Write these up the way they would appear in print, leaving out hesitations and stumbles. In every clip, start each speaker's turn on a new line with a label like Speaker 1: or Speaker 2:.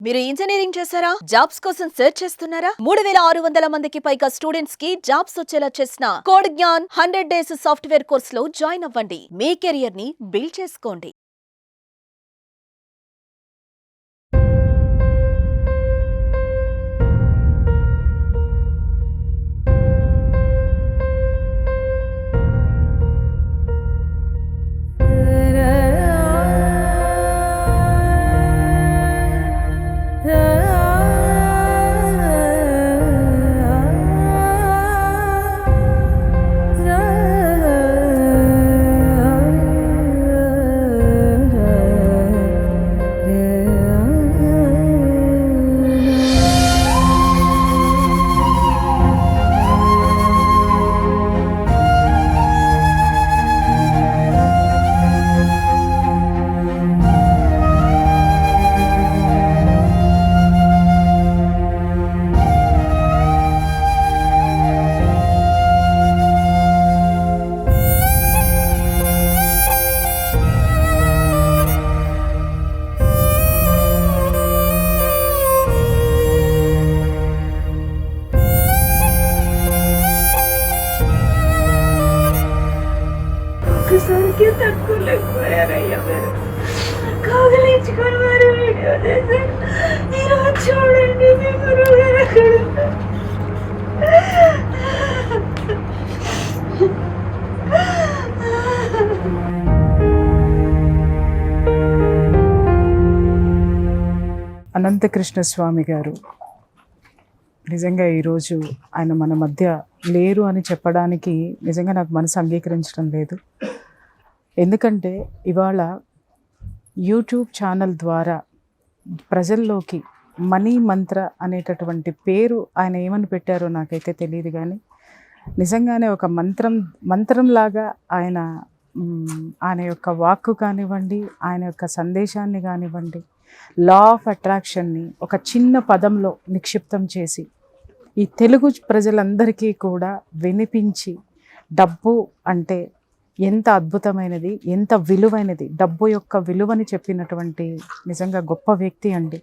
Speaker 1: మీరు ఇంజనీరింగ్ చేశారా? జాబ్స్ కోసం సెర్చ్ చేస్తున్నారా? 3600 మందికి పైగా స్టూడెంట్స్ కి జాబ్స్ వచ్చేలా చేసిన code Gyan 100 days software course లో జాయిన్ అవ్వండి. మీ కెరియర్ ని బిల్డ్ చేసుకోండి.
Speaker 2: ఒక్కసారికి తట్టుకోలేకపోయారయ్యా మీరు కాగలించుకొని మరి వీడియో చేసి ఈరోజు చూడండి మీ గురువు గారు అక్కడ ఉన్నారు.
Speaker 3: అనంతకృష్ణ స్వామి గారు నిజంగా ఈరోజు ఆయన మన మధ్య లేరు అని చెప్పడానికి నిజంగా నాకు మనసు అంగీకరించడం లేదు. ఎందుకంటే ఇవాళ యూట్యూబ్ ఛానల్ ద్వారా ప్రజల్లోకి మనీ మంత్ర అనేటటువంటి పేరు ఆయన ఏమని పెట్టారో నాకైతే తెలియదు, కానీ నిజంగానే ఒక మంత్రంలాగా ఆయన యొక్క వాక్కు కానివ్వండి, ఆయన యొక్క సందేశాన్ని కానివ్వండి, లా ఆఫ్ అట్రాక్షన్ని ఒక చిన్న పదంలో నిక్షిప్తం చేసి ఈ తెలుగు ప్రజలందరికీ కూడా వినిపించి డబ్బు అంటే ఎంత అద్భుతమైనది, ఎంత విలువైనది, డబ్బు యొక్క విలువని చెప్పినటువంటి నిజంగా గొప్ప వ్యక్తి అండి.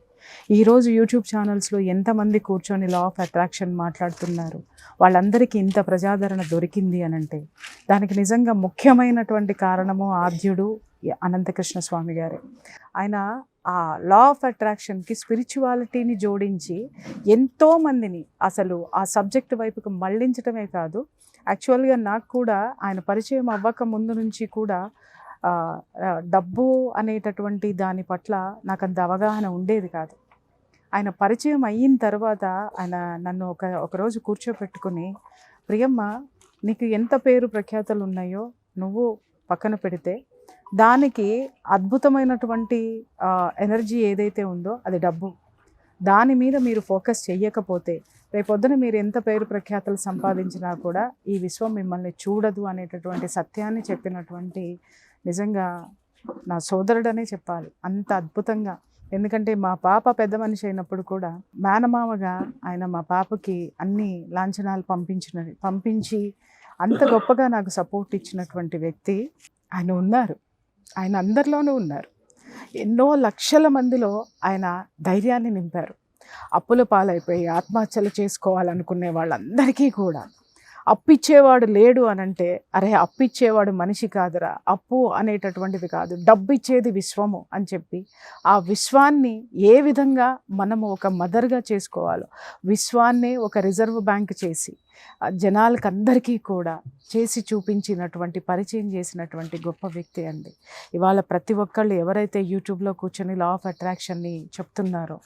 Speaker 3: ఈరోజు యూట్యూబ్ ఛానల్స్లో ఎంతమంది కూర్చొని లా ఆఫ్ అట్రాక్షన్ మాట్లాడుతున్నారు, వాళ్ళందరికీ ఇంత ప్రజాదరణ దొరికింది అని అంటే దానికి నిజంగా ముఖ్యమైనటువంటి కారణము ఆద్యుడు అనంతకృష్ణ స్వామి గారే. ఆయన ఆ లా ఆఫ్ అట్రాక్షన్కి స్పిరిచువాలిటీని జోడించి ఎంతోమందిని అసలు ఆ సబ్జెక్ట్ వైపుకు మళ్ళించడమే కాదు, యాక్చువల్గా నాకు కూడా ఆయన పరిచయం అవ్వక ముందు నుంచి కూడా డబ్బు అనేటటువంటి దాని పట్ల నాకు అంత అవగాహన ఉండేది కాదు. ఆయన పరిచయం అయిన తర్వాత ఆయన నన్ను ఒకరోజు కూర్చోపెట్టుకుని, ప్రియమ్మ నీకు ఎంత పేరు ప్రఖ్యాతలు ఉన్నాయో నువ్వు పక్కన పెడితే దానికి అద్భుతమైనటువంటి ఎనర్జీ ఏదైతే ఉందో అది డబ్బు. దాని మీద మీరు ఫోకస్ చెయ్యకపోతే రేపొద్దున మీరు ఎంత పేరు ప్రఖ్యాతలు సంపాదించినా కూడా ఈ విశ్వం మిమ్మల్ని చూడదు అనేటటువంటి సత్యాన్ని చెప్పినటువంటి నిజంగా నా సోదరుడనే చెప్పాలి. అంత అద్భుతంగా, ఎందుకంటే మా పాప పెద్ద మనిషి అయినప్పుడు కూడా మేనమామగా ఆయన మా పాపకి అన్ని లాంఛనాలు పంపించి అంత గొప్పగా నాకు సపోర్ట్ ఇచ్చినటువంటి వ్యక్తి ఆయన ఉన్నారు. ఆయన అందరిలోనూ ఉన్నారు. ఎన్నో లక్షల మందిలో ఆయన ధైర్యాన్ని నింపారు. అప్పుల పాలైపోయి ఆత్మహత్యలు చేసుకోవాలనుకునే వాళ్ళందరికీ కూడా అప్పిచ్చేవాడు లేడు అనంటే, అరే అప్పిచ్చేవాడు మనిషి కాదురా, అప్పు అనేటటువంటిది కాదు, డబ్బు ఇచ్చేది విశ్వము అని చెప్పి ఆ విశ్వాన్ని ఏ విధంగా మనము ఒక మదర్గా చేసుకోవాలో, విశ్వాన్నే ఒక రిజర్వ్ బ్యాంక్ చేసి జనాలకు అందరికీ కూడా చేసి చూపించినటువంటి, పరిచయం చేసినటువంటి గొప్ప వ్యక్తి అండి. ఇవాళ ప్రతి ఒక్కళ్ళు ఎవరైతే యూట్యూబ్లో కూర్చొని లా ఆఫ్ అట్రాక్షన్ని చెప్తున్నారో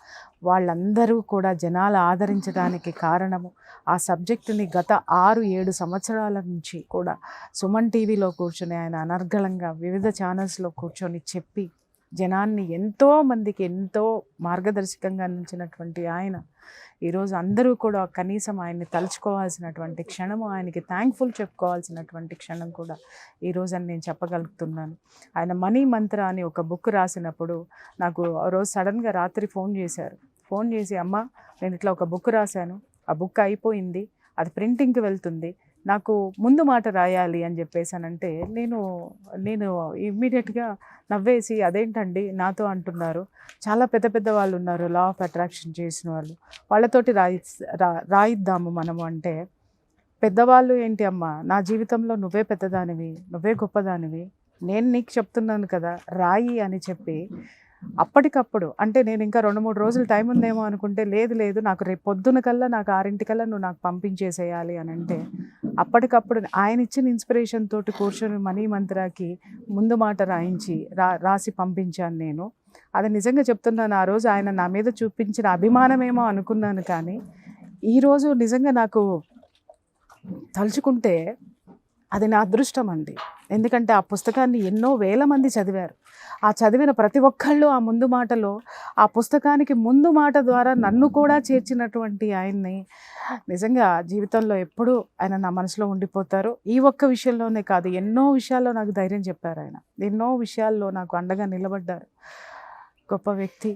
Speaker 3: వాళ్ళందరూ కూడా జనాలు ఆదరించడానికి కారణము ఆ సబ్జెక్టుని గత 6-7 సంవత్సరాల నుంచి కూడా సుమన్ టీవీలో కూర్చొని ఆయన అనర్గళంగా వివిధ ఛానల్స్లో కూర్చొని చెప్పి జనాన్ని ఎంతోమందికి ఎంతో మార్గదర్శకంగా నిలిచినటువంటి ఆయన ఈరోజు అందరూ కూడా కనీసం ఆయన్ని తలుచుకోవాల్సినటువంటి క్షణము, ఆయనకి థ్యాంక్ఫుల్ చెప్పుకోవాల్సినటువంటి క్షణం కూడా ఈరోజు అని నేను చెప్పగలుగుతున్నాను. ఆయన మనీ మంత్ర అని ఒక బుక్ రాసినప్పుడు నాకు ఆ రోజు సడన్గా రాత్రి ఫోన్ చేసి, అమ్మ నేను ఇట్లా ఒక బుక్ రాశాను, ఆ బుక్ అయిపోయింది, అది ప్రింటింగ్కి వెళ్తుంది, నాకు ముందు మాట రాయాలి అని చెప్పేసానంటే నేను ఇమ్మీడియట్గా నవ్వేసి అదేంటండి నాతో అంటున్నారు, చాలా పెద్ద పెద్ద వాళ్ళు ఉన్నారు లా ఆఫ్ అట్రాక్షన్ చేసిన వాళ్ళు, వాళ్ళతోటి రాయిద్దాము మనము అంటే, పెద్దవాళ్ళు ఏంటి అమ్మా, నా జీవితంలో నువ్వే పెద్దదానివి, నువ్వే గొప్పదానివి, నేను నీకు చెప్తున్నాను కదా రాయి అని చెప్పి అప్పటికప్పుడు, అంటే నేను ఇంకా 2-3 రోజులు టైం ఉందేమో అనుకుంటే, లేదు నాకు రేపు పొద్దున కల్లా నాకు 6 నువ్వు నాకు పంపించేసేయాలి అని అంటే, అప్పటికప్పుడు ఆయన ఇచ్చిన ఇన్స్పిరేషన్ తోటి కూర్చొని మనీ మంత్రాకి ముందు మాట రాయించి రాసి పంపించాను నేను. అది నిజంగా చెప్తున్నాను, ఆ రోజు ఆయన నా మీద చూపించిన అభిమానమేమో అనుకున్నాను, కానీ ఈరోజు నిజంగా నాకు తలుచుకుంటే అది నా అదృష్టం అండి. ఎందుకంటే ఆ పుస్తకాన్ని ఎన్నో వేల మంది చదివారు. ఆ చదివిన ప్రతి ఒక్కళ్ళు ఆ ముందు మాటలో, ఆ పుస్తకానికి ముందు మాట ద్వారా నన్ను కూడా చేర్చినటువంటి ఆయన్ని నిజంగా జీవితంలో ఎప్పుడూ ఆయన నా మనసులో ఉండిపోతారు. ఈ ఒక్క విషయంలోనే కాదు, ఎన్నో విషయాల్లో నాకు ధైర్యం చెప్పారు ఆయన, ఎన్నో విషయాల్లో నాకు అండగా నిలబడ్డారు. గొప్ప వ్యక్తి.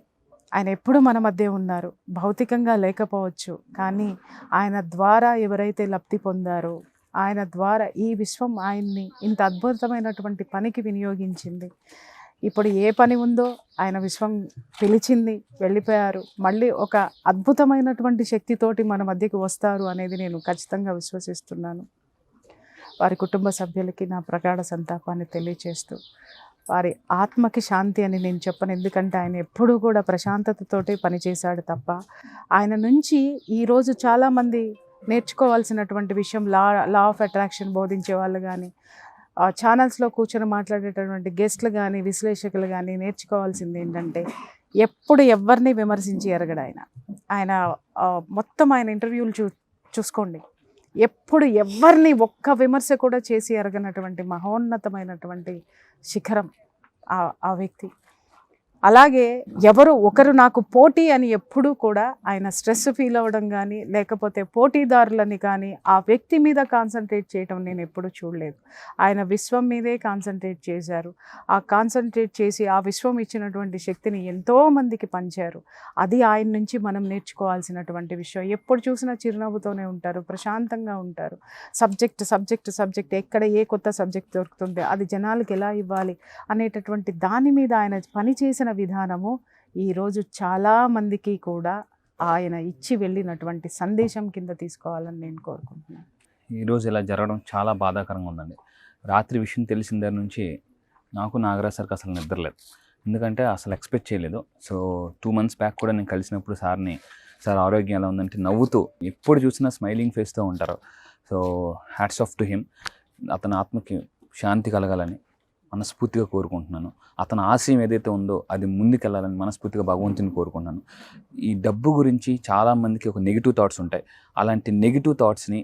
Speaker 3: ఆయన ఎప్పుడు మన మధ్య ఉన్నారు, భౌతికంగా లేకపోవచ్చు, కానీ ఆయన ద్వారా ఎవరైతే లబ్ధి పొందారో, ఆయన ద్వారా ఈ విశ్వం ఆయన్ని ఇంత అద్భుతమైనటువంటి పనికి వినియోగించింది. ఇప్పుడు ఏ పని ఉందో ఆయన విశ్వం పిలిచింది, వెళ్ళిపోయారు, మళ్ళీ ఒక అద్భుతమైనటువంటి శక్తితోటి మన మధ్యకి వస్తారు అనేది నేను ఖచ్చితంగా విశ్వసిస్తున్నాను. వారి కుటుంబ సభ్యులకి నా ప్రగాఢ సంతాపాన్ని తెలియచేస్తూ, వారి ఆత్మకి శాంతి అని నేను చెప్పను, ఎందుకంటే ఆయన ఎప్పుడూ కూడా ప్రశాంతతతోటే పనిచేశాడు తప్ప, ఆయన నుంచి ఈరోజు చాలామంది నేర్చుకోవాల్సినటువంటి విషయం, లా ఆఫ్ అట్రాక్షన్ బోధించే వాళ్ళు కానీ, ఛానల్స్లో కూర్చొని మాట్లాడేటటువంటి గెస్ట్లు కానీ, విశ్లేషకులు కానీ నేర్చుకోవాల్సింది ఏంటంటే, ఎప్పుడు ఎవరిని విమర్శించి ఎరగడు ఆయన మొత్తం ఆయన ఇంటర్వ్యూలు చూసుకోండి, ఎప్పుడు ఎవరిని ఒక్క విమర్శ కూడా చేసి ఎరగనటువంటి మహోన్నతమైనటువంటి శిఖరం ఆ వ్యక్తి. అలాగే ఎవరు ఒకరు నాకు పోటీ అని ఎప్పుడూ కూడా ఆయన స్ట్రెస్ ఫీల్ అవ్వడం కానీ, లేకపోతే పోటీదారులని కానీ ఆ వ్యక్తి మీద కాన్సన్ట్రేట్ చేయడం నేను ఎప్పుడూ చూడలేదు. ఆయన విశ్వం మీదే కాన్సన్ట్రేట్ చేశారు. ఆ కాన్సన్ట్రేట్ చేసి ఆ విశ్వం ఇచ్చినటువంటి శక్తిని ఎంతోమందికి పంచారు. అది ఆయన నుంచి మనం నేర్చుకోవాల్సినటువంటి విషయం. ఎప్పుడు చూసినా చిరునవ్వుతోనే ఉంటారు, ప్రశాంతంగా ఉంటారు. సబ్జెక్ట్ ఎక్కడ ఏ కొత్త సబ్జెక్ట్ దొరుకుతుంది, అది జనాలకు ఎలా ఇవ్వాలి అనేటటువంటి దాని మీద ఆయన పనిచేసిన విధానము ఈరోజు చాలామందికి కూడా ఆయన ఇచ్చి వెళ్ళినటువంటి సందేశం కింద తీసుకోవాలని నేను కోరుకుంటున్నాను.
Speaker 4: ఈరోజు ఇలా జరగడం చాలా బాధాకరంగా ఉందండి. రాత్రి విషయం తెలిసిన దగ్గర నుంచి నాకు నాగరాజ్ సార్కి అసలు నిద్రలేదు, ఎందుకంటే అసలు ఎక్స్పెక్ట్ చేయలేదు. సో 2 months బ్యాక్ కూడా నేను కలిసినప్పుడు సార్ ఆరోగ్యం ఎలా ఉందంటే నవ్వుతూ, ఎప్పుడు చూసినా స్మైలింగ్ ఫేస్తో ఉంటారు. So hats off to him. అతని ఆత్మకి శాంతి కలగాలని మనస్ఫూర్తిగా కోరుకుంటున్నాను. అతని ఆశయం ఏదైతే ఉందో అది ముందుకెళ్ళాలని మనస్ఫూర్తిగా భగవంతుని కోరుకుంటున్నాను. ఈ డబ్బు గురించి చాలామందికి ఒక నెగిటివ్ థాట్స్ ఉంటాయి. అలాంటి నెగిటివ్ థాట్స్ని,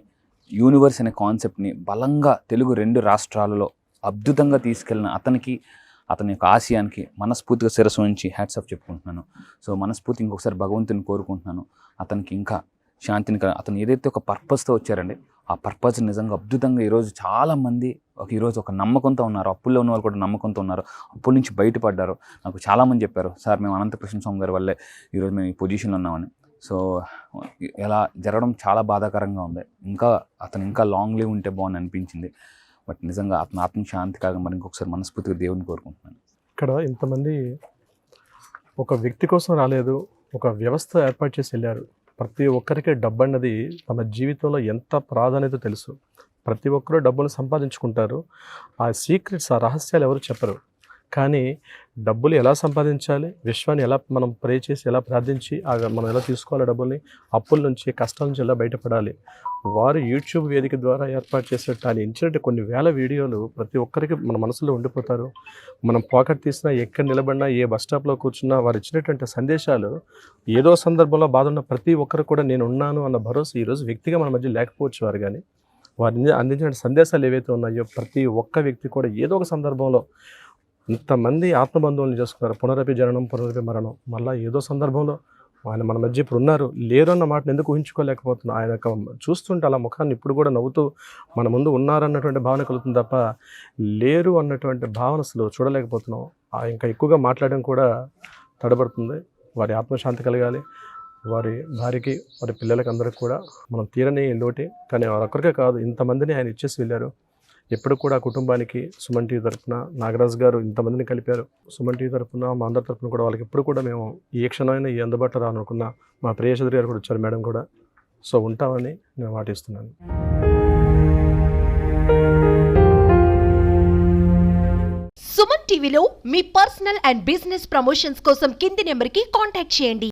Speaker 4: యూనివర్స్ అనే కాన్సెప్ట్ని బలంగా తెలుగు 2 రాష్ట్రాలలో అద్భుతంగా తీసుకెళ్ళిన అతని యొక్క ఆశయానికి మనస్ఫూర్తిగా శిరస్సు నుంచి హ్యాట్స్ ఆఫ్ చెప్పుకుంటున్నాను. సో మనస్ఫూర్తి ఇంకొకసారి భగవంతుని కోరుకుంటున్నాను, అతనికి ఇంకా శాంతిని. అతను ఏదైతే ఒక పర్పస్తో వచ్చారండి, ఆ పర్పస్ నిజంగా అద్భుతంగా ఈరోజు చాలామంది ఈరోజు ఒక నమ్మకంతో ఉన్నారు. అప్పుల్లో ఉన్న వాళ్ళు కూడా నమ్మకంతో ఉన్నారు, అప్పుల నుంచి బయటపడ్డారు. నాకు చాలామంది చెప్పారు, సార్ మేము అనంతకృష్ణ స్వామి గారి వల్లే ఈరోజు మేము ఈ పొజిషన్లో ఉన్నామని. సో ఇలా జరగడం చాలా బాధాకరంగా ఉంది. అతను ఇంకా లాంగ్ లీవ్ ఉంటే బాగుంది అనిపించింది. బట్ నిజంగా అతను ఆత్మ శాంతి కాగా మరి ఇంకొకసారి మనస్ఫూర్తిగా దేవుడిని కోరుకుంటున్నాను.
Speaker 5: ఇక్కడ ఇంతమంది ఒక వ్యక్తి కోసం రాలేదు, ఒక వ్యవస్థ ఏర్పాటు చేసి వెళ్ళారు. ప్రతి ఒక్కరికి డబ్బు అన్నది తమ జీవితంలో ఎంత ప్రాధాన్యత తెలుసు. ప్రతి ఒక్కరూ డబ్బులు సంపాదించుకుంటారు. ఆ సీక్రెట్స్, ఆ రహస్యాలు ఎవరు చెప్పరు. కానీ డబ్బులు ఎలా సంపాదించాలి, విశ్వాన్ని ఎలా మనం ప్రే చేసి ఎలా ప్రార్థించి మనం ఎలా తీసుకోవాలి, డబ్బుల్ని అప్పుల నుంచి, కష్టాల నుంచి ఎలా బయటపడాలి, వారు యూట్యూబ్ వేదిక ద్వారా ఏర్పాటు చేసినట్టు ఆయన ఇచ్చినట్టు కొన్ని వేల వీడియోలు ప్రతి ఒక్కరికి మన మనసులో ఉండిపోతారు. మనం పాకెట్ తీసినా, ఎక్కడ నిలబడినా, ఏ బస్ స్టాప్లో కూర్చున్నా వారు ఇచ్చినటువంటి సందేశాలు ఏదో సందర్భంలో బాధ ఉన్న ప్రతి ఒక్కరు కూడా నేను ఉన్నాను అన్న భరోసా ఈరోజు వ్యక్తిగా మన మధ్య లేకపోవచ్చు వారు. కానీ వారు అందించిన సందేశాలు ఏవైతే ఉన్నాయో ప్రతి ఒక్క వ్యక్తి కూడా ఏదో ఒక సందర్భంలో ఇంతమంది ఆత్మబంధువులను చేసుకున్నారు. పునరపి జననం, పునరపి మరణం. మళ్ళీ ఏదో సందర్భంలో ఆయన మన మధ్య ఇప్పుడు ఉన్నారు, లేరు అన్న మాటను ఎందుకు ఊహించుకోలేకపోతున్నాం. ఆయన చూస్తుంటే అలా ముఖాన్ని ఇప్పుడు కూడా నవ్వుతూ మన ముందు ఉన్నారన్నటువంటి భావన కలుగుతుంది తప్ప లేరు అన్నటువంటి భావన అసలు చూడలేకపోతున్నాం. ఇంకా ఎక్కువగా మాట్లాడడం కూడా తడబడుతుంది. వారి ఆత్మశాంతి కలగాలి. వారి భార్యకి వారి పిల్లలకి అందరికి కూడా మనం తీరని లోటే. కానీ వారొక్కరికే కాదు, ఇంతమందిని ఆయన ఇచ్చేసి వెళ్ళారు. ఎప్పుడు కూడా కుటుంబానికి సుమన్ టీవీ తరఫున నాగరాజు గారు ఇంతమందిని కలిపారు. సుమన్ టీవీ తరఫున మా అందరి తరఫున కూడా వాళ్ళకి ఎప్పుడు కూడా మేము ఏ క్షణమైనా ఈ అందుబాటులో రానుకున్న మా ప్రియచౌదరి గారు కూడా వచ్చారు, మేడం కూడా. సో ఉంటామని నేను మాటిస్తున్నాను.
Speaker 6: సుమన్ టీవీలో మీ పర్సనల్ అండ్ బిజినెస్ ప్రమోషన్స్ కోసం కింది నెంబర్కి కాంటాక్ట్ చేయండి.